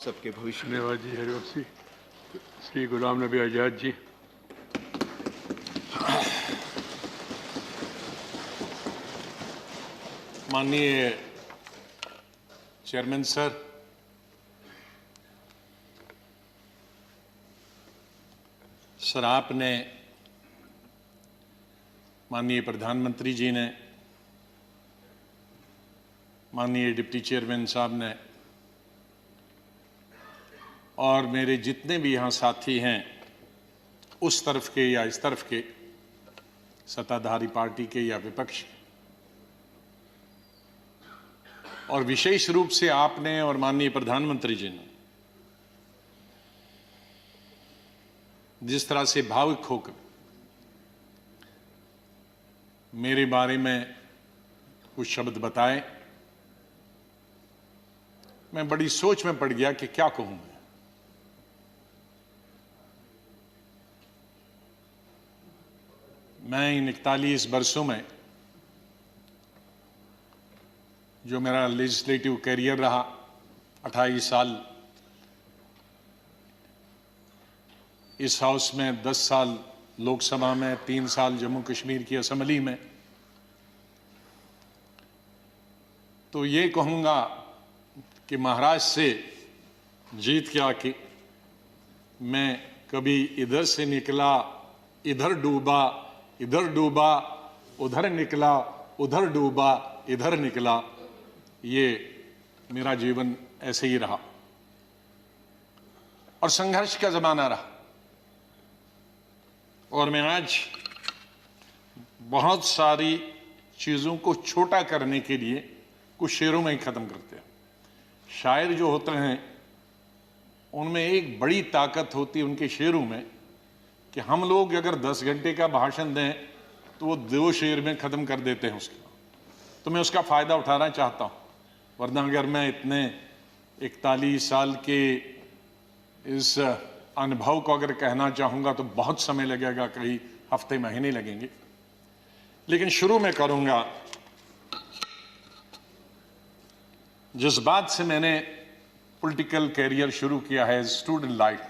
सबके भविष्य। धन्यवाद जी हरिवंश जी। श्री गुलाम नबी आजाद जी। माननीय चेयरमैन सर, सर आपने, माननीय प्रधानमंत्री जी ने, माननीय डिप्टी चेयरमैन साहब ने और मेरे जितने भी यहाँ साथी हैं, उस तरफ के या इस तरफ के, सत्ताधारी पार्टी के या विपक्ष के, और विशेष रूप से आपने और माननीय प्रधानमंत्री जी ने जिस तरह से भावुक होकर मेरे बारे में कुछ शब्द बताए, मैं बड़ी सोच में पड़ गया कि क्या कहूं। मैं इन 41 वर्षों में जो मेरा लेजिस्लेटिव कैरियर रहा, 28 साल इस हाउस में, 10 साल लोकसभा में, 3 साल जम्मू कश्मीर की असेंबली में, तो ये कहूंगा कि महाराष्ट्र से जीत के आके मैं कभी इधर से निकला, इधर डूबा, इधर डूबा, उधर निकला, उधर डूबा, इधर निकला, ये मेरा जीवन ऐसे ही रहा और संघर्ष का जमाना रहा। और मैं आज बहुत सारी चीजों को छोटा करने के लिए कुछ शेरों में ही खत्म करते हैं। शायर जो होते हैं उनमें एक बड़ी ताकत होती है उनके शेरों में कि हम लोग अगर 10 घंटे का भाषण दें तो वो 2 शेर में खत्म कर देते हैं उसका। तो मैं उसका फायदा उठाना चाहता हूं, वरना अगर मैं इतने 41 साल के इस अनुभव को अगर कहना चाहूंगा तो बहुत समय लगेगा, कई हफ्ते महीने लगेंगे। लेकिन शुरू में करूंगा जिस बात से मैंने पॉलिटिकल कैरियर शुरू किया है, स्टूडेंट लाइफ।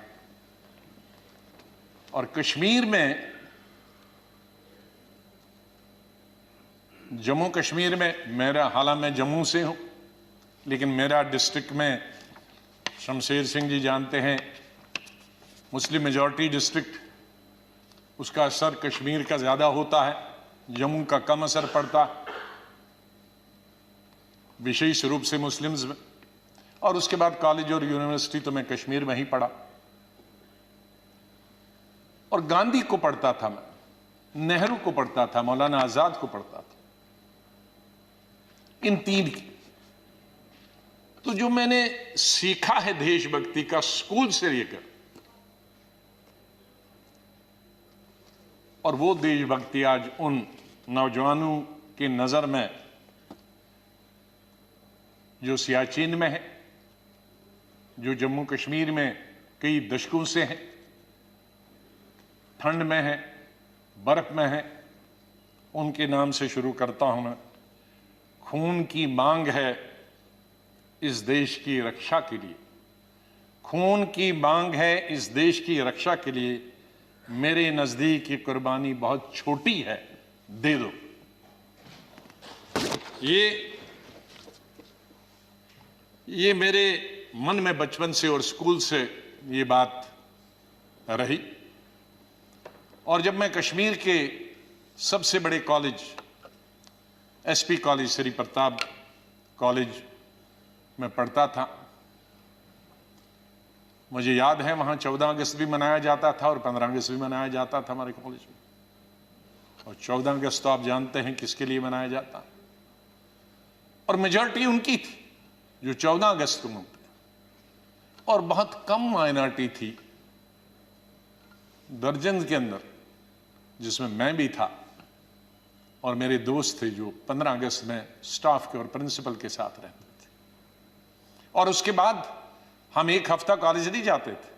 और कश्मीर में, जम्मू कश्मीर में मेरा, हालांकि मैं जम्मू से हूं, लेकिन मेरा डिस्ट्रिक्ट में, शमशेर सिंह जी जानते हैं, मुस्लिम मेजॉरिटी डिस्ट्रिक्ट, उसका असर कश्मीर का ज्यादा होता है, जम्मू का कम असर पड़ता है, विशेष रूप से मुस्लिम्स में। और उसके बाद कॉलेज और यूनिवर्सिटी तो मैं कश्मीर में ही पढ़ा। और गांधी को पढ़ता था मैं, नेहरू को पढ़ता था, मौलाना आजाद को पढ़ता था, इन 3 की। तो जो मैंने सीखा है देशभक्ति का स्कूल से लेकर, और वो देशभक्ति आज उन नौजवानों की नजर में जो सियाचिन में है, जो जम्मू कश्मीर में कई दशकों से है, ठंड में है, बर्फ में है, उनके नाम से शुरू करता हूं मैं। खून की मांग है इस देश की रक्षा के लिए, खून की मांग है इस देश की रक्षा के लिए, मेरे नजदीक ये कुर्बानी बहुत छोटी है, दे दो। ये मेरे मन में बचपन से और स्कूल से ये बात रही। और जब मैं कश्मीर के सबसे बड़े college, SP college, Shri Pratap college में पढ़ता था, मुझे याद है वहां 14 अगस्त भी मनाया जाता था और 15 अगस्त भी मनाया जाता था हमारे कॉलेज में। और 14 अगस्त तो आप जानते हैं किसके लिए मनाया जाता, और मेजॉरिटी उनकी थी जो 14 अगस्त को मनाते, और बहुत कम माइनॉरिटी थी, दर्जन के अंदर, जिसमें मैं भी था और मेरे दोस्त थे जो 15 अगस्त में स्टाफ के और प्रिंसिपल के साथ रहते थे। और उसके बाद हम 1 हफ्ता कॉलेज नहीं जाते थे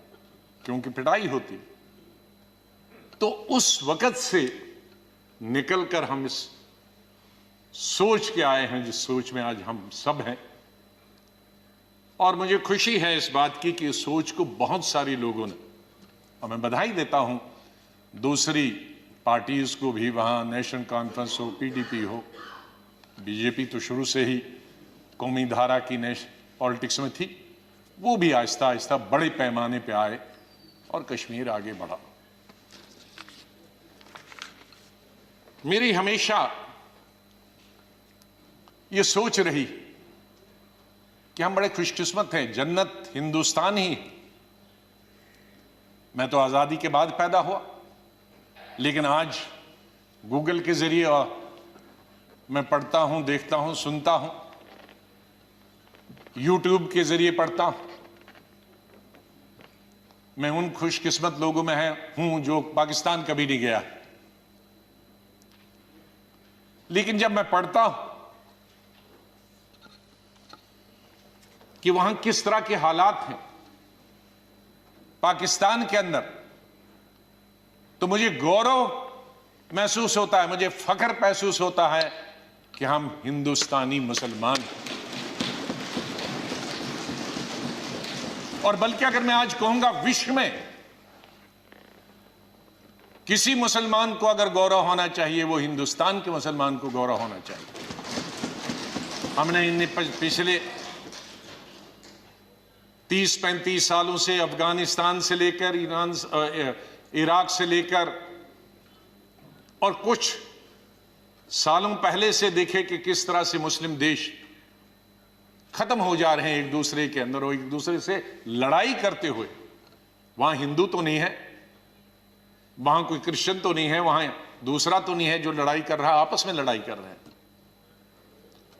क्योंकि पिटाई होती। तो उस वक्त से निकलकर हम इस सोच के आए हैं जिस सोच में आज हम सब हैं और मुझे खुशी है इस बात की कि इस सोच को बहुत सारे लोगों ने, और मैं बधाई देता हूं दूसरी पार्टीज को भी, वहां नेशनल कॉन्फ्रेंस हो, पीडीपी हो, बीजेपी तो शुरू से ही कौमी धारा की पॉलिटिक्स में थी, वो भी आहिस्ता आहिस्ता बड़े पैमाने पे आए और कश्मीर आगे बढ़ा। मेरी हमेशा ये सोच रही कि हम बड़े खुशकिस्मत हैं, जन्नत हिंदुस्तान ही है। मैं तो आजादी के बाद पैदा हुआ, लेकिन आज गूगल के जरिए मैं पढ़ता हूं, देखता हूं, सुनता हूं, यूट्यूब के जरिए पढ़ता हूं। मैं उन खुशकिस्मत लोगों में हूं जो पाकिस्तान कभी नहीं गया, लेकिन जब मैं पढ़ता हूं कि वहां किस तरह के हालात हैं पाकिस्तान के अंदर, तो मुझे गौरव महसूस होता है, मुझे फख्र महसूस होता है कि हम हिंदुस्तानी मुसलमान हैं। और बल्कि अगर मैं आज कहूंगा विश्व में किसी मुसलमान को अगर गौरव होना चाहिए, वो हिंदुस्तान के मुसलमान को गौरव होना चाहिए। हमने इन पिछले 30-35 सालों से अफगानिस्तान से लेकर इराक से लेकर और कुछ सालों पहले से देखे कि किस तरह से मुस्लिम देश खत्म हो जा रहे हैं एक दूसरे के अंदर और एक दूसरे से लड़ाई करते हुए। वहां हिंदू तो नहीं है, वहां कोई क्रिश्चियन तो नहीं है, वहां दूसरा तो नहीं है जो लड़ाई कर रहा है, आपस में लड़ाई कर रहे हैं।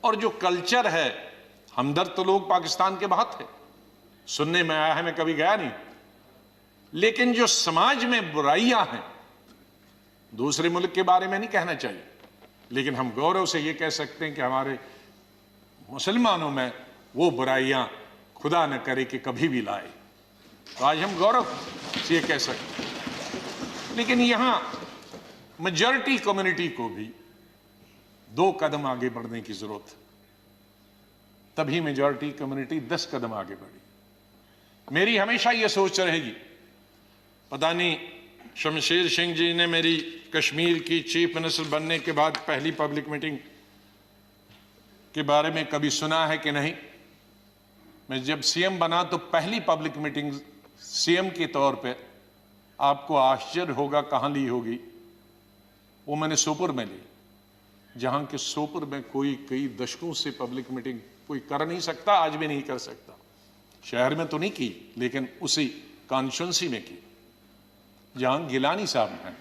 और जो कल्चर है, हमदर्द तो लोग पाकिस्तान के बहुत है, सुनने में आया है, मैं कभी गया नहीं, लेकिन जो समाज में बुराइयां हैं, दूसरे मुल्क के बारे में नहीं कहना चाहिए, लेकिन हम गौरव से ये कह सकते हैं कि हमारे मुसलमानों में वो बुराइयां खुदा न करे कि कभी भी लाए। तो आज हम गौरव से ये कह सकते हैं। लेकिन यहां मेजॉरिटी कम्युनिटी को भी 2 कदम आगे बढ़ने की जरूरत है, तभी मेजॉरिटी कम्युनिटी 10 कदम आगे बढ़ी। मेरी हमेशा ये सोच रहेगी, पता नहीं शमशेर सिंह जी ने मेरी कश्मीर की चीफ मिनिस्टर बनने के बाद पहली पब्लिक मीटिंग के बारे में कभी सुना है कि नहीं। मैं जब सीएम बना तो पहली पब्लिक मीटिंग सीएम के तौर पे, आपको आश्चर्य होगा कहां ली होगी, वो मैंने सोपुर में ली, जहां के सोपुर में कोई कई दशकों से पब्लिक मीटिंग कोई कर नहीं सकता, आज भी नहीं कर सकता। शहर में तो नहीं की, लेकिन उसी कॉन्स्टिट्यूंसी में की जहां गिलानी साहब हैं,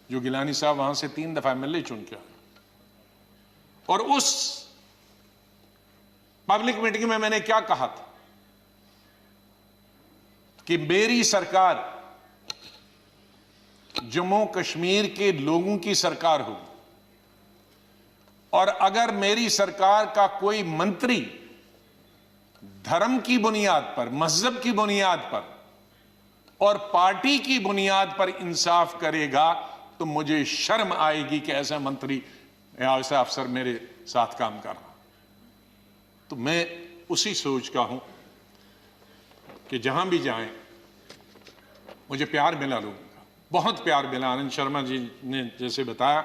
जो गिलानी साहब वहां से 3 दफा एमएलए चुन के आए। और उस पब्लिक मीटिंग में मैंने क्या कहा था कि मेरी सरकार जम्मू कश्मीर के लोगों की सरकार होगी, और अगर मेरी सरकार का कोई मंत्री धर्म की बुनियाद पर, मजहब की बुनियाद पर और पार्टी की बुनियाद पर इंसाफ करेगा तो मुझे शर्म आएगी कि ऐसा मंत्री या ऐसा अफसर मेरे साथ काम कर रहा। तो मैं उसी सोच का हूं कि जहां भी जाएं मुझे प्यार मिला, लोगों का बहुत प्यार मिला। आनंद शर्मा जी ने जैसे बताया,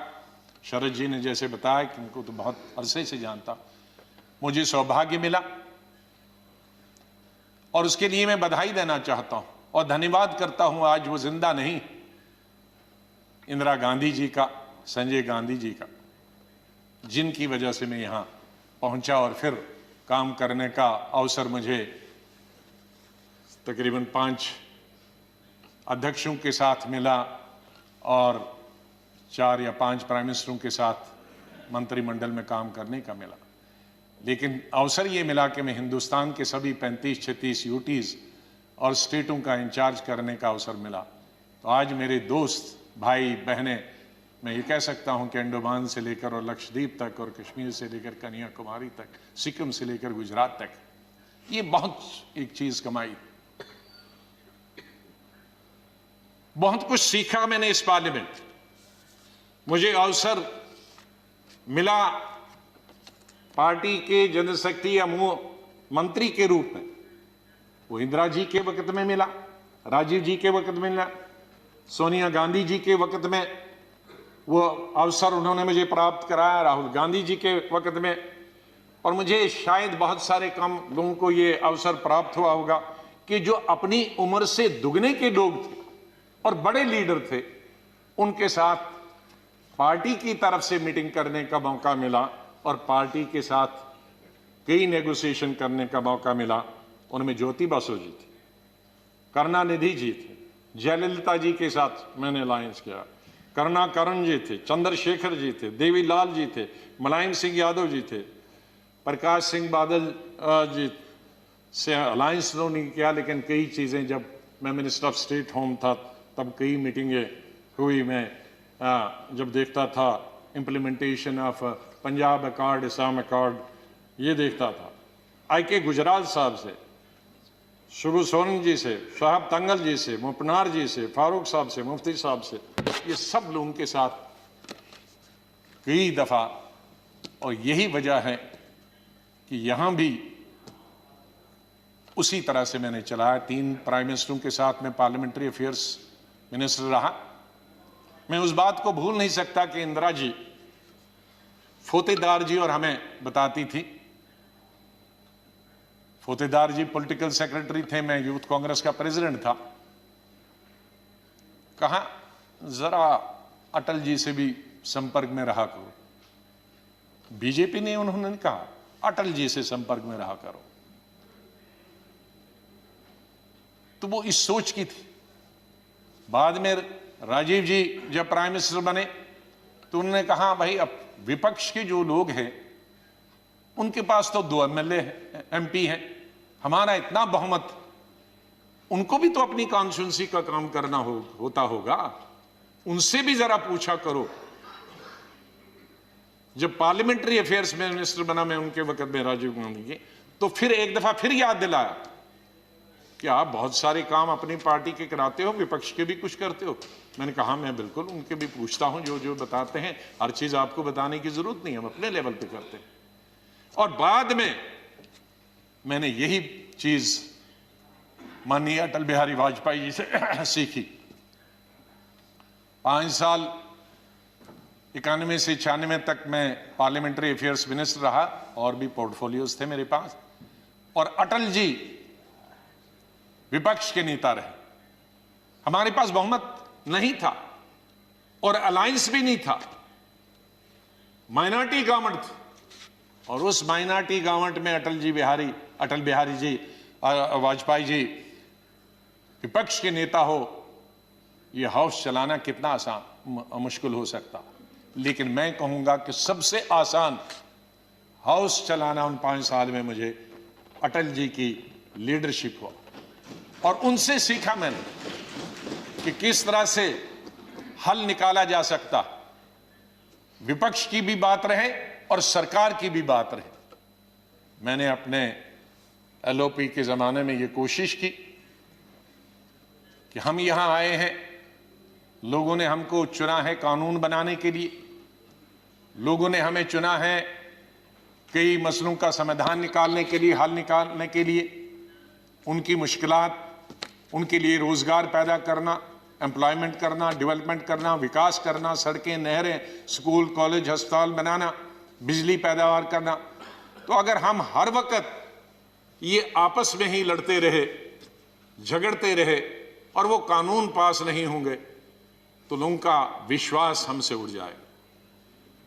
शरद जी ने जैसे बताया कि उनको तो बहुत अरसे से जानता, मुझे सौभाग्य मिला और उसके लिए मैं बधाई देना चाहता हूं और धन्यवाद करता हूं। आज वो जिंदा नहीं, इंदिरा गांधी जी का, संजय गांधी जी का, जिनकी वजह से मैं यहां पहुंचा और फिर काम करने का अवसर मुझे तकरीबन 5 अध्यक्षों के साथ मिला और 4 या 5 प्राइम मिनिस्टरों के साथ मंत्रिमंडल में काम करने का मिला। लेकिन अवसर ये मिला कि मैं हिंदुस्तान के सभी 35-36 यूटीज और स्टेटों का इंचार्ज करने का अवसर मिला। तो आज मेरे दोस्त, भाई, बहनें, मैं ये कह सकता हूं कि अंडमान से लेकर और लक्षद्वीप तक और कश्मीर से लेकर कन्याकुमारी तक, सिक्किम से लेकर गुजरात तक, ये बहुत एक चीज कमाई, बहुत कुछ सीखा मैंने इस पार्लियामेंट। मुझे अवसर मिला पार्टी के जनशक्ति या मंत्री के रूप में, वो इंदिरा जी के वक्त में मिला, राजीव जी के वक्त में मिला, सोनिया गांधी जी के वक्त में वो अवसर उन्होंने मुझे प्राप्त कराया, राहुल गांधी जी के वक्त में, और मुझे शायद बहुत सारे कम लोगों को ये अवसर प्राप्त हुआ होगा कि जो अपनी उम्र से दुगने के लोग थे और बड़े लीडर थे, उनके साथ पार्टी की तरफ से मीटिंग करने का मौका मिला और पार्टी के साथ कई नेगोशिएशन करने का मौका मिला। उनमें ज्योति बासु जी थी, करुणानिधि जी थे, जयललिता जी के साथ मैंने अलायंस किया, करुणाकरण जी थे, चंद्रशेखर जी थे, देवीलाल जी थे, मुलायम सिंह यादव जी थे, प्रकाश सिंह बादल जी से अलायंस तो नहीं किया, लेकिन कई चीज़ें, जब मैं मिनिस्टर ऑफ स्टेट होम था तब कई मीटिंगें हुई। मैं जब देखता था implementation of Punjab accord, Assam accord, ये देखता था। आई.के. गुजराल साहब से, शुभू सोरेन जी से, शहाब तंगल जी से, मुपनार जी से, फारूक साहब से, मुफ्ती साहब से, ये सब लोगों के साथ कई दफ़ा, और यही वजह है कि यहाँ भी उसी तरह से मैंने चलाया। 3 प्राइम मिनिस्टरों के साथ मैं पार्लियामेंट्री अफेयर्स मिनिस्टर रहा। मैं उस बात को भूल नहीं सकता कि इंदिरा जी फोतेदार जी और हमें बताती थी। फोतेदार जी पॉलिटिकल सेक्रेटरी थे, मैं यूथ कांग्रेस का प्रेसिडेंट था। कहा जरा अटल जी से भी संपर्क में रहा करो। बीजेपी ने, उन्होंने कहा अटल जी से संपर्क में रहा करो। तो वो इस सोच की थी। बाद में राजीव जी जब प्राइम मिनिस्टर बने तो उन्होंने कहा भाई अब विपक्ष के जो लोग हैं उनके पास तो 2 एमएलए एमपी हैं, हमारा इतना बहुमत, उनको भी तो अपनी कॉन्स्टिट्यूंसी का काम करना होता होगा, उनसे भी जरा पूछा करो। जब पार्लियामेंट्री अफेयर्स में मिनिस्टर बना मैं उनके वक्त में राजीव गांधी के, तो फिर एक दफा फिर याद दिलाया कि आप बहुत सारे काम अपनी पार्टी के कराते हो, विपक्ष के भी कुछ करते हो। मैंने कहा मैं बिल्कुल उनके भी पूछता हूं, जो जो बताते हैं, हर चीज आपको बताने की जरूरत नहीं, हम अपने लेवल पे करते हैं। और बाद में मैंने यही चीज माननीय अटल बिहारी वाजपेयी जी से सीखी। 5 साल 91 से 96 तक मैं पार्लियामेंट्री अफेयर्स मिनिस्टर रहा, और भी पोर्टफोलियोज थे मेरे पास। और अटल जी विपक्ष के नेता रहे, हमारे पास बहुमत नहीं था और अलायंस भी नहीं था, माइनॉरिटी गवर्नमेंट थी। और उस माइनॉरिटी गवर्नमेंट में अटल बिहारी जी वाजपेयी जी विपक्ष के नेता हो, यह हाउस चलाना कितना आसान मुश्किल हो सकता। लेकिन मैं कहूंगा कि सबसे आसान हाउस चलाना उन 5 साल में मुझे अटल जी की लीडरशिप हुआ, और उनसे सीखा मैंने कि किस तरह से हल निकाला जा सकता, विपक्ष की भी बात रहे और सरकार की भी बात रहे। मैंने अपने एलओपी के जमाने में यह कोशिश की कि हम यहां आए हैं, लोगों ने हमको चुना है कानून बनाने के लिए, लोगों ने हमें चुना है कई मसलों का समाधान निकालने के लिए, हल निकालने के लिए, उनकी मुश्किलात, उनके लिए रोजगार पैदा करना, एम्प्लॉयमेंट करना, डेवलपमेंट करना, विकास करना, सड़कें, नहरें, स्कूल, कॉलेज, अस्पताल बनाना, बिजली पैदावार करना। तो अगर हम हर वक्त ये आपस में ही लड़ते रहे, झगड़ते रहे और वो कानून पास नहीं होंगे तो लोगों का विश्वास हमसे उड़ जाएगा।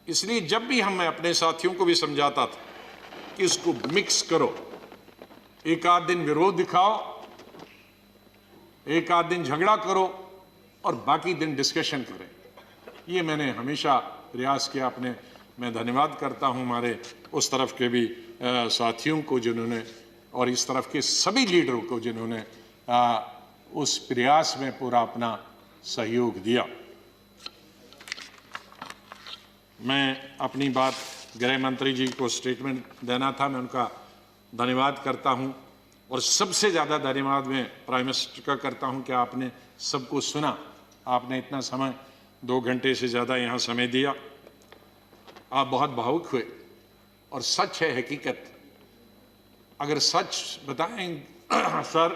इसलिए जब भी मैं अपने साथियों को भी समझाता था कि इसको मिक्स करो, एक आध दिन विरोध दिखाओ, एक आध दिन झगड़ा करो और बाकी दिन डिस्कशन करें। ये मैंने हमेशा प्रयास किया अपने। मैं धन्यवाद करता हूं हमारे उस तरफ के भी साथियों को जिन्होंने, और इस तरफ के सभी लीडरों को जिन्होंने उस प्रयास में पूरा अपना सहयोग दिया। मैं अपनी बात गृह मंत्री जी को स्टेटमेंट देना था, मैं उनका धन्यवाद करता हूं, और सबसे ज़्यादा धन्यवाद मैं प्राइम मिनिस्टर का करता हूं कि आपने सबको सुना, आपने इतना समय 2 घंटे से ज़्यादा यहाँ समय दिया। आप बहुत भावुक हुए, और सच है, हकीकत अगर सच बताएं सर,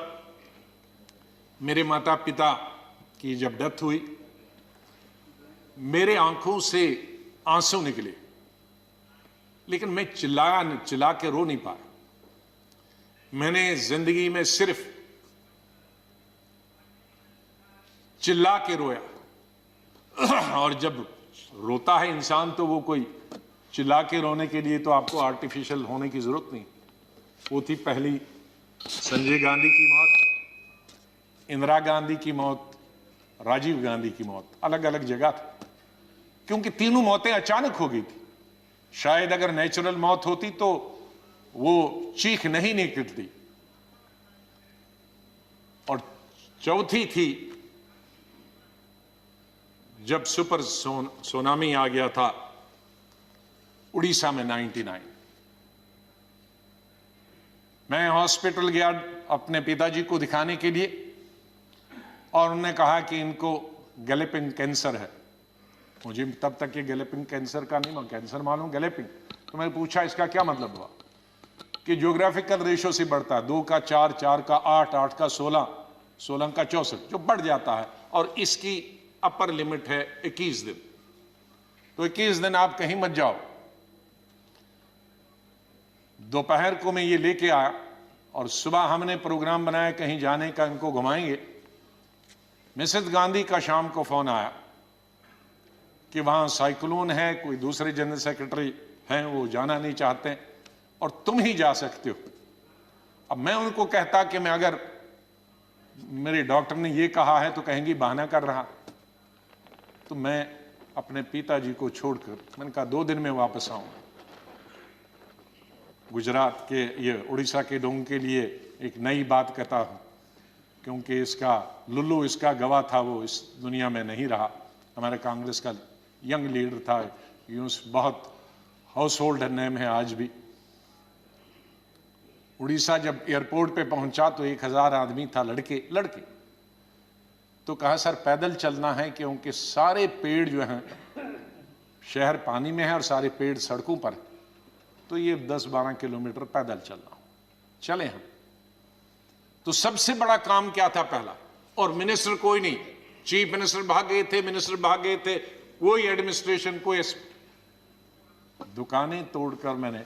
मेरे माता पिता की जब डेथ हुई, मेरे आंखों से आंसू निकले, लेकिन मैं चिल्ला के रो नहीं पाया। मैंने जिंदगी में सिर्फ चिल्ला के रोया। और जब रोता है इंसान तो वो कोई चिल्ला के रोने के लिए तो आपको आर्टिफिशियल होने की जरूरत नहीं। वो थी पहली संजय गांधी की मौत, इंदिरा गांधी की मौत, राजीव गांधी की मौत, अलग अलग जगह थी, क्योंकि तीनों मौतें अचानक हो गई थी। शायद अगर नेचुरल मौत होती तो वो चीख नहीं निकलती। और चौथी थी जब सुपर सुनामी आ गया था उड़ीसा में 99। मैं हॉस्पिटल गया अपने पिताजी को दिखाने के लिए और उन्होंने कहा कि इनको गैलेपिंग कैंसर है। मुझे तब तक ये गैलेपिंग कैंसर का नहीं, कैंसर मालूम, गैलेपिंग। तो मैंने पूछा इसका क्या मतलब हुआ, कि ज्योग्राफिकल रेशो से बढ़ता है, 2 का 4, 4 का 8, 8 का 16, 16 का 64, जो बढ़ जाता है, और इसकी अपर लिमिट है 21 दिन। तो 21 दिन आप कहीं मत जाओ। दोपहर को मैं ये लेके आया और सुबह हमने प्रोग्राम बनाया कहीं जाने का, इनको घुमाएंगे। मिसेस गांधी का शाम को फोन आया कि वहां साइक्लोन है, कोई दूसरे जनरल सेक्रेटरी हैं वो जाना नहीं चाहते और तुम ही जा सकते हो। अब मैं उनको कहता कि मैं अगर मेरे डॉक्टर ने ये कहा है तो कहेंगी बहाना कर रहा। तो मैं अपने पिताजी को छोड़कर मैंने कहा 2 दिन में वापस आऊंगा। गुजरात के, ये उड़ीसा के लोगों के लिए एक नई बात कहता हूं, क्योंकि इसका लुल्लू इसका गवाह था, वो इस दुनिया में नहीं रहा। हमारे कांग्रेस का यंग लीडर था, यूं बहुत हाउस होल्ड नेम है आज भी। उड़ीसा जब एयरपोर्ट पे पहुंचा तो 1000 आदमी था, लड़के। तो कहा सर पैदल चलना है, क्योंकि सारे पेड़ जो हैं, शहर पानी में है और सारे पेड़ सड़कों पर है, तो ये 10-12 किलोमीटर पैदल चलना। चले हम। तो सबसे बड़ा काम क्या था पहला, और मिनिस्टर कोई नहीं, चीफ मिनिस्टर भाग गए थे, मिनिस्टर भाग गए थे, कोई एडमिनिस्ट्रेशन, कोई दुकानें तोड़कर मैंने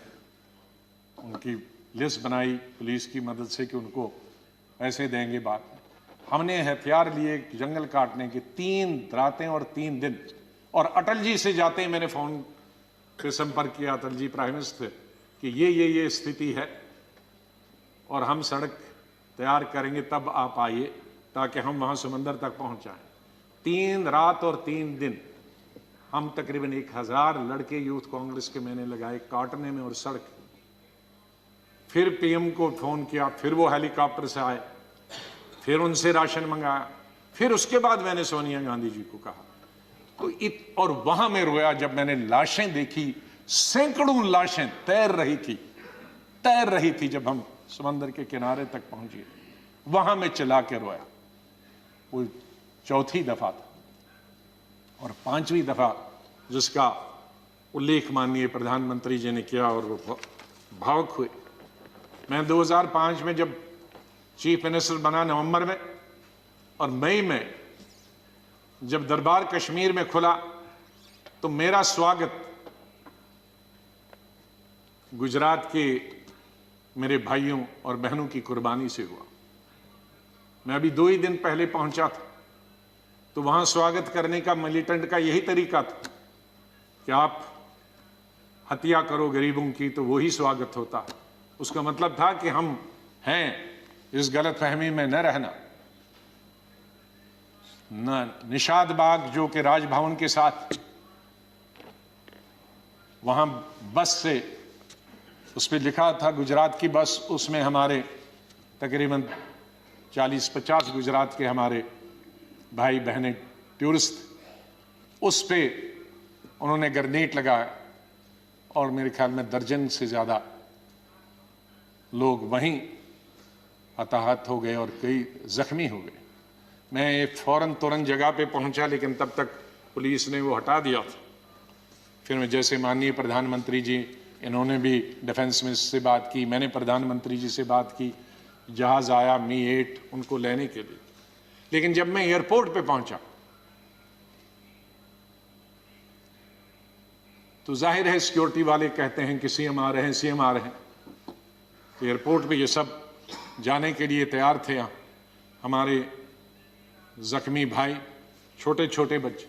उनकी लिस्ट बनाई पुलिस की मदद से कि उनको पैसे देंगे बाद में। हमने हथियार लिए जंगल काटने के 3 रातें और 3 दिन। और अटल जी से जाते ही मैंने फोन पे संपर्क किया, अटल जी प्राइम मिनिस्टर, कि ये स्थिति है और हम सड़क तैयार करेंगे, तब आप आइए ताकि हम वहां समंदर तक पहुंच जाएं। 3 रात और 3 दिन हम तकरीबन 1000 लड़के यूथ कांग्रेस के मैंने लगाए काटने में और सड़क। फिर पीएम को फोन किया, फिर वो हेलीकॉप्टर से आए, फिर उनसे राशन मंगाया, फिर उसके बाद मैंने सोनिया गांधी जी को कहा। तो और वहां मैं रोया जब मैंने लाशें देखी, सैकड़ों लाशें तैर रही थी जब हम समंदर के किनारे तक पहुंचे, वहां मैं चिल्ला के रोया। वो 4थी दफा था। और 5वीं दफा जिसका उल्लेख माननीय प्रधानमंत्री जी ने किया और वो भावुक हुए। मैं 2005 में जब चीफ मिनिस्टर बना नवंबर में, और मई में जब दरबार कश्मीर में खुला, तो मेरा स्वागत गुजरात के मेरे भाइयों और बहनों की कुर्बानी से हुआ। मैं अभी 2 ही दिन पहले पहुंचा था, तो वहां स्वागत करने का मिलिटेंट का यही तरीका था कि आप हत्या करो गरीबों की तो वही स्वागत होता। उसका मतलब था कि हम हैं, इस गलतफहमी में न रहना। निषाद बाग जो कि राजभवन के साथ, वहां बस से उस पर लिखा था गुजरात की बस, उसमें हमारे तकरीबन 40-50 गुजरात के हमारे भाई बहनें टूरिस्ट, उस पे उन्होंने ग्रेनेड लगाया और मेरे ख्याल में दर्जन से ज़्यादा लोग वहीं हताहत हो गए और कई जख्मी हो गए। मैं फौरन तुरंत जगह पे पहुंचा, लेकिन तब तक पुलिस ने वो हटा दिया था। फिर मैं जैसे माननीय प्रधानमंत्री जी इन्होंने भी डिफेंस मिनिस्टर से बात की, मैंने प्रधानमंत्री जी से बात की, जहाज आया मी-8 उनको लेने के लिए। लेकिन जब मैं एयरपोर्ट पे पहुंचा तो जाहिर है सिक्योरिटी वाले कहते हैं कि सीएम आ रहे हैं, सीएम आ रहे हैं। तो एयरपोर्ट पे ये सब जाने के लिए तैयार थे। हमारे जख्मी भाई, छोटे छोटे बच्चे।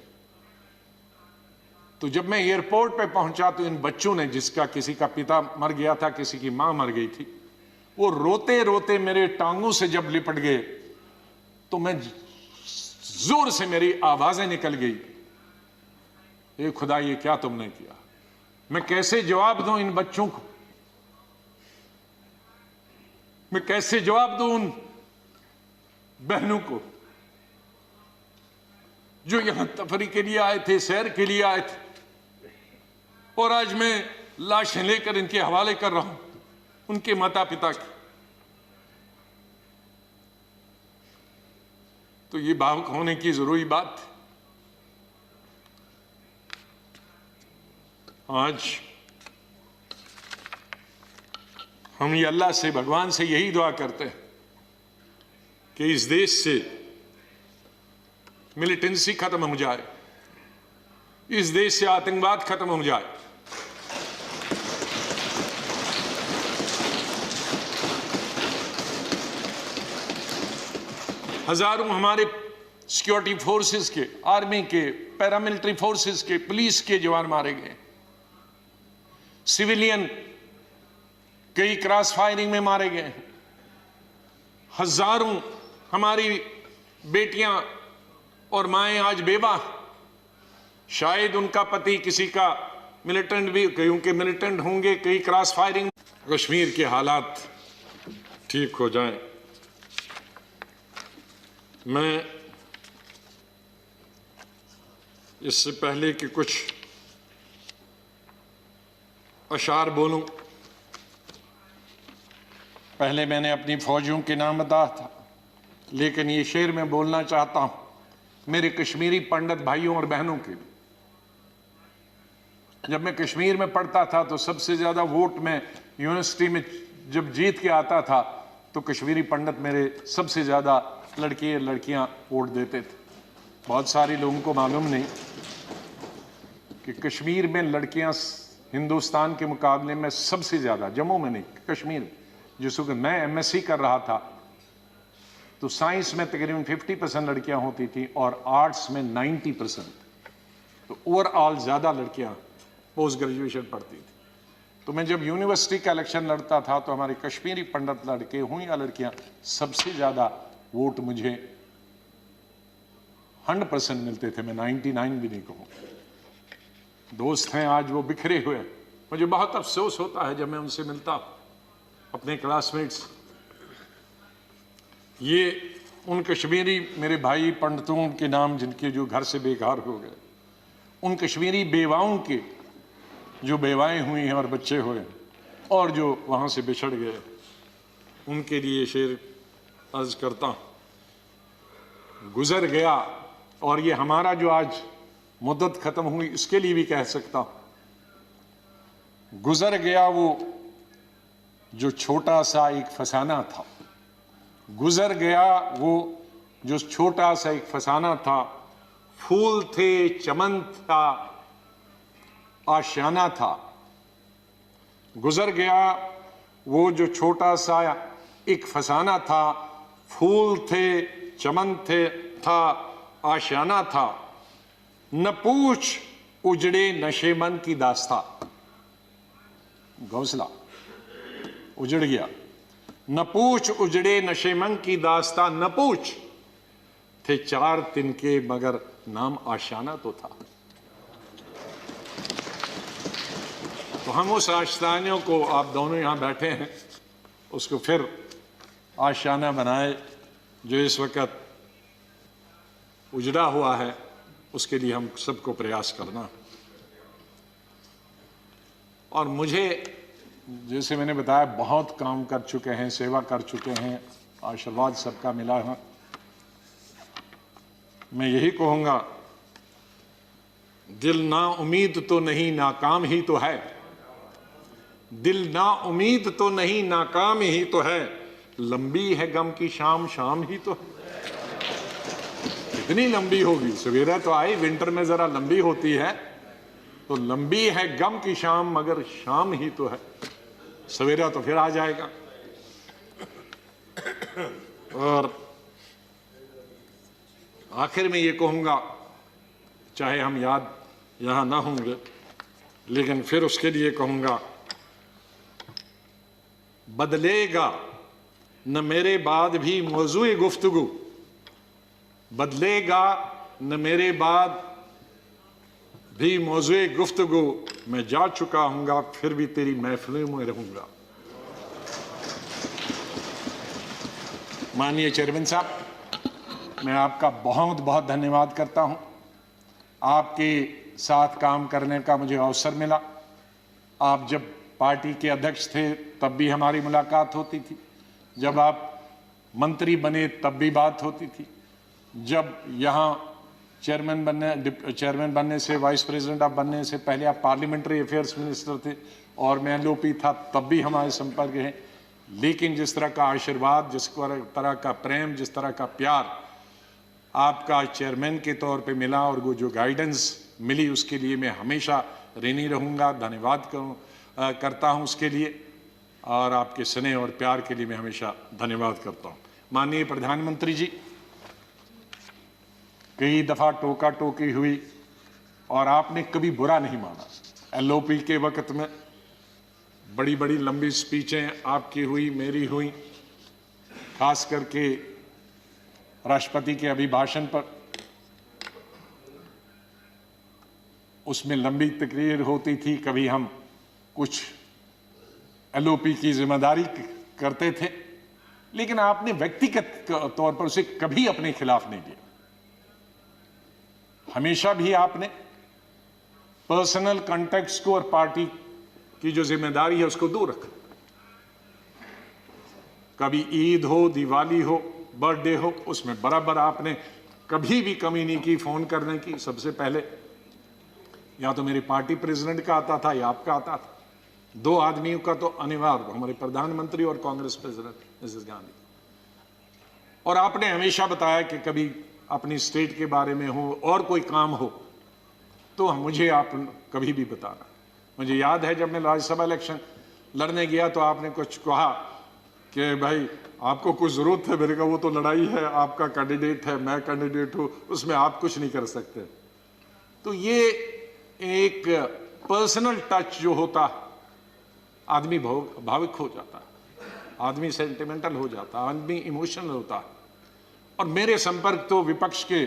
तो जब मैं एयरपोर्ट पे पहुंचा तो इन बच्चों ने, जिसका किसी का पिता मर गया था, किसी की मां मर गई थी, वो रोते रोते मेरे टांगों से जब लिपट गए तो मैं जोर से मेरी आवाजें निकल गई, ए खुदा ये क्या तुमने किया। मैं कैसे जवाब दूं इन बच्चों को, मैं कैसे जवाब दूं उन बहनों को जो यहां तफरी के लिए आए थे, सैर के लिए आए थे, और आज मैं लाशें लेकर इनके हवाले कर रहा हूं उनके माता पिता की। तो ये भावुक होने की जरूरी बात है। आज हम ये अल्लाह से, भगवान से यही दुआ करते हैं कि इस देश से मिलिटेंसी खत्म हो जाए, इस देश से आतंकवाद खत्म हो जाए। हजारों हमारे सिक्योरिटी फोर्सेस के, आर्मी के, पैरामिलिट्री फोर्सेस के, पुलिस के जवान मारे गए, सिविलियन कई क्रॉस फायरिंग में मारे गए, हजारों हमारी बेटियां और माएं आज बेवा, शायद उनका पति किसी का मिलिटेंट भी, क्योंकि मिलिटेंट होंगे, कई क्रॉस फायरिंग। कश्मीर के हालात ठीक हो जाएं। मैं इससे पहले कि कुछ अशार बोलूं, पहले मैंने अपनी फौजियों के नाम बताया था, लेकिन ये शेर मैं बोलना चाहता हूं मेरे कश्मीरी पंडित भाइयों और बहनों के लिए। जब मैं कश्मीर में पढ़ता था तो सबसे ज्यादा वोट में यूनिवर्सिटी में जब जीत के आता था तो कश्मीरी पंडित मेरे सबसे ज्यादा लड़के लड़कियां वोट देते थे। बहुत सारे लोगों को मालूम नहीं कि कश्मीर में लड़कियां हिंदुस्तान के मुकाबले में सबसे ज्यादा, जम्मू में नहीं, कश्मीर में, जिस वक्त मैं एमएससी कर रहा था तो साइंस में तकरीबन 50% लड़कियां होती थी और आर्ट्स में 90%। तो ओवरऑल ज्यादा लड़कियां पोस्ट ग्रेजुएशन पढ़ती थी। तो मैं जब यूनिवर्सिटी का इलेक्शन लड़ता था तो हमारे कश्मीरी पंडित लड़के हों या लड़कियां, सबसे ज्यादा वोट मुझे 100% मिलते थे। मैं 99 भी नहीं कहूं। दोस्त हैं आज वो बिखरे हुए, मुझे बहुत अफसोस होता है जब मैं उनसे मिलता अपने क्लासमेट्स। ये उन कश्मीरी मेरे भाई पंडितों के नाम जिनके जो घर से बेघर हो गए, उन कश्मीरी बेवाओं के जो बेवाएं हुई हैं और बच्चे हुए और जो वहां से बिछड़ गए, उनके लिए शेर अर्ज करता हूं। गुजर गया, और ये हमारा जो आज मुद्दत खत्म हुई इसके लिए भी कह सकता हूं, गुजर गया वो जो छोटा सा एक फसाना था, गुजर गया वो जो छोटा सा एक फसाना था। फूल थे, चमन था, आशियाना था। गुजर गया वो जो छोटा सा एक फसाना था, फूल थे, चमन थे, था, आशियाना था। न पूछ उजड़े नशे मन की दास्ता, घोंसला उजड़ गया। न पूछ उजड़े नशे मन की दास्ता, न पूछ थे 4 तिनके मगर नाम आशियाना तो था। तो हम उस आशियाने को, आप दोनों यहां बैठे हैं, उसको फिर आशियाना बनाए जो इस वक्त उजड़ा हुआ है, उसके लिए हम सबको प्रयास करना। और मुझे, जैसे मैंने बताया, बहुत काम कर चुके हैं, सेवा कर चुके हैं, आशीर्वाद सबका मिला है। मैं यही कहूंगा, दिल ना उम्मीद तो नहीं, नाकाम ही तो है। दिल ना उम्मीद तो नहीं, नाकाम ही तो है, लंबी है गम की शाम, शाम ही तो है। कितनी लंबी होगी? सवेरा तो आई, विंटर में जरा लंबी होती है, तो लंबी है गम की शाम, मगर शाम ही तो है, सवेरा तो फिर आ जाएगा। और आखिर में ये कहूंगा, चाहे हम याद यहां ना होंगे, लेकिन फिर उसके लिए कहूंगा, बदलेगा न मेरे बाद भी मौजूए गुफ्तगू, बदलेगा न मेरे बाद भी मौजूए गुफ्तगू, मैं जा चुका हूंगा फिर भी तेरी महफिलों में रहूंगा। माननीय चेयरमैन साहब, मैं आपका बहुत बहुत धन्यवाद करता हूं। आपके साथ काम करने का मुझे अवसर मिला। आप जब पार्टी के अध्यक्ष थे तब भी हमारी मुलाकात होती थी, जब आप मंत्री बने तब भी बात होती थी, जब यहाँ चेयरमैन बनने से, वाइस प्रेसिडेंट आप बनने से पहले आप पार्लियामेंट्री अफेयर्स मिनिस्टर थे और मैं एलओपी था, तब भी हमारे संपर्क है। लेकिन जिस तरह का आशीर्वाद, जिस तरह का प्रेम, जिस तरह का प्यार आपका चेयरमैन के तौर पे मिला और वो जो गाइडेंस मिली, उसके लिए मैं हमेशा ऋणी रहूँगा। धन्यवाद करता हूँ उसके लिए, और आपके स्नेह और प्यार के लिए मैं हमेशा धन्यवाद करता हूँ। माननीय प्रधानमंत्री जी, कई दफ़ा टोका टोकी हुई और आपने कभी बुरा नहीं माना। एलओपी के वक्त में बड़ी बड़ी लंबी स्पीचें आपकी हुई, मेरी हुई, खास करके राष्ट्रपति के अभिभाषण पर, उसमें लंबी तकरीर होती थी। कभी हम कुछ एलओपी की जिम्मेदारी करते थे, लेकिन आपने व्यक्तिगत तौर पर उसे कभी अपने खिलाफ नहीं लिया। हमेशा भी आपने पर्सनल कॉन्टेक्ट्स को और पार्टी की जो जिम्मेदारी है उसको दूर रखा। कभी ईद हो, दिवाली हो, बर्थडे हो, उसमें बराबर आपने कभी भी कमी नहीं की फोन करने की। सबसे पहले या तो मेरे पार्टी प्रेसिडेंट का आता था या आपका आता था। दो आदमियों का तो अनिवार्य, हमारे प्रधानमंत्री और कांग्रेस प्रेसिडेंट मिसेस गांधी। और आपने हमेशा बताया कि कभी अपनी स्टेट के बारे में हो और कोई काम हो तो मुझे आप कभी भी बताना। मुझे याद है जब मैं राज्यसभा इलेक्शन लड़ने गया तो आपने कुछ कहा कि भाई आपको कुछ जरूरत है। मेरे का वो तो लड़ाई है, आपका कैंडिडेट है, मैं कैंडिडेट हूं, उसमें आप कुछ नहीं कर सकते। तो ये एक पर्सनल टच जो होता, आदमी भावुक हो जाता है, आदमी सेंटिमेंटल हो जाता है, आदमी इमोशनल होता है। और मेरे संपर्क तो विपक्ष के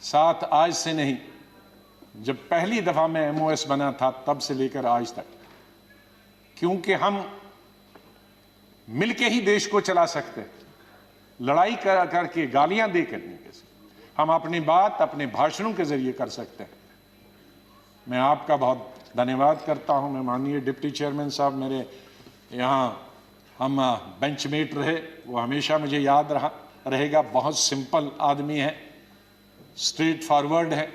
साथ आज से नहीं, जब पहली दफा मैं एमओएस बना था तब से लेकर आज तक, क्योंकि हम मिलके ही देश को चला सकते हैं। लड़ाई करके, गालियां दे करने के से हम अपनी बात अपने भाषणों के जरिए कर सकते हैं। मैं आपका बहुत धन्यवाद करता हूं। मैं माननीय डिप्टी चेयरमैन साहब, मेरे यहाँ हम बेंचमेट रहे, वो हमेशा मुझे याद रहेगा। बहुत सिंपल आदमी है, स्ट्रेट फॉरवर्ड है।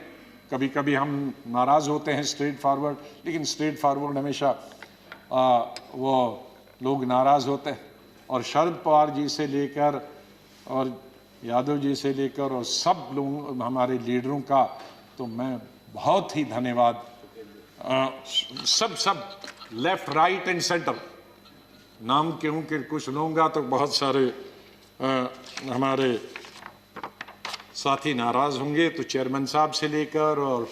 कभी कभी हम नाराज होते हैं स्ट्रेट फॉरवर्ड, लेकिन स्ट्रेट फॉरवर्ड हमेशा वो लोग नाराज होते हैं। और शरद पवार जी से लेकर और यादव जी से लेकर और सब लोग हमारे लीडरों का तो मैं बहुत ही धन्यवाद, सब लेफ्ट राइट एंड सेंटर, नाम क्यों कि कुछ लूँगा तो बहुत सारे हमारे साथी नाराज होंगे। तो चेयरमैन साहब से लेकर और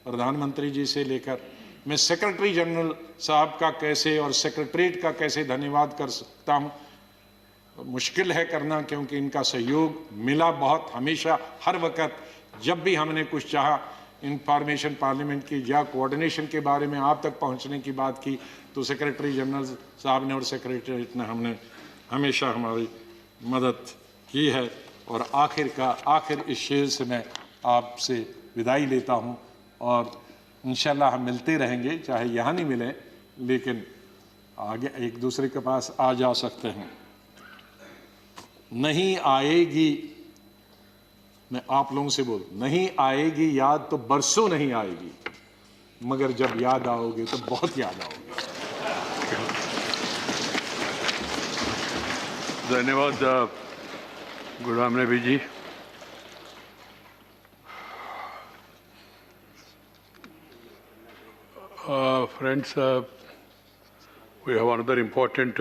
प्रधानमंत्री जी से लेकर, मैं सेक्रेटरी जनरल साहब का कैसे और सेक्रेटरीट का कैसे धन्यवाद कर सकता हूँ, मुश्किल है करना, क्योंकि इनका सहयोग मिला बहुत। हमेशा हर वक्त जब भी हमने कुछ चाहा इंफॉर्मेशन पार्लियामेंट की या कोऑर्डिनेशन के बारे में आप तक पहुंचने की बात की, तो सेक्रेटरी जनरल साहब ने और सेक्रेटरीट ने हमने हमेशा हमारी मदद की है। और आखिर इस शेर से मैं आपसे विदाई लेता हूं, और इंशाल्लाह हम मिलते रहेंगे, चाहे यहाँ नहीं मिले लेकिन आगे एक दूसरे के पास आ जा सकते हैं। नहीं आएगी, मैं आप लोगों से बोल, नहीं आएगी याद तो बरसों नहीं आएगी, मगर जब याद आओगे तो बहुत याद आओगे। धन्यवाद Ghulam Nabi ji. Friends, we have another important